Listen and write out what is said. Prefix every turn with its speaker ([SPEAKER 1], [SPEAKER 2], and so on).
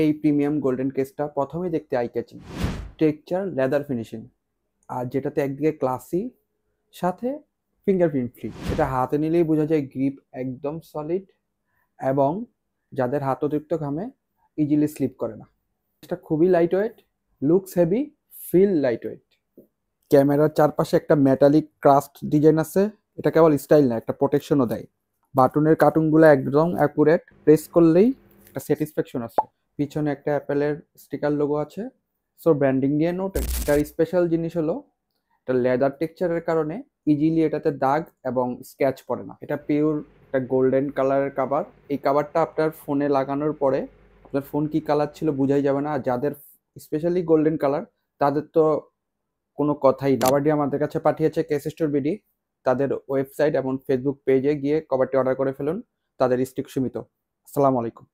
[SPEAKER 1] এই premium golden কেসটা প্রথমেই দেখতে eye catching, texture leather finishing, আর যেটাতে একদিকে ক্লাসি সাথে ফিঙ্গারপ্রিন্ট ফ্রি। এটা হাতে নিলেই বোঝা যায় গ্রিপ একদম সলিড, এবং যাদের হাত অতিরিক্ত ঘামে ইজিলি স্লিপ করে না। এটা খুবই light weight, looks heavy, feel light weight. ক্যামেরার চারপাশে একটা মেটালিক ক্রাস্ট ডিজাইন আছে, এটা কেবল স্টাইল না, একটা প্রোটেকশনও দেয়। বাটনের কার্টুনগুলো একদম অ্যাকুরেট, প্রেস করলেই একটা স্যাটিসফ্যাকশন আছে। পিছনে একটা অ্যাপেলের স্টিকার লোগো আছে, সো ব্র্যান্ডিং নিয়ে নোট। এটার স্পেশাল জিনিস হলো এটা লেদার টেক্সচারের কারণে ইজিলি এটাতে দাগ এবং স্ক্র্যাচ পড়ে না। এটা পিওর একটা গোল্ডেন কালারের কাভার। এই কাভারটা আপনার ফোনে লাগানোর পরে আপনার ফোন কি কালার ছিল বোঝাই যাবে না। আর যাদের স্পেশালি গোল্ডেন কালার, তাদের তো কোনো কথাই না। কভারটি আমাদের কাছে পাঠিয়েছে কেস স্টোর বিডি। তাদের ওয়েবসাইট এবং ফেসবুক পেজে গিয়ে কভারটি অর্ডার করে ফেলুন। তাদের স্টিক সীমিত। আসসালামু আলাইকুম।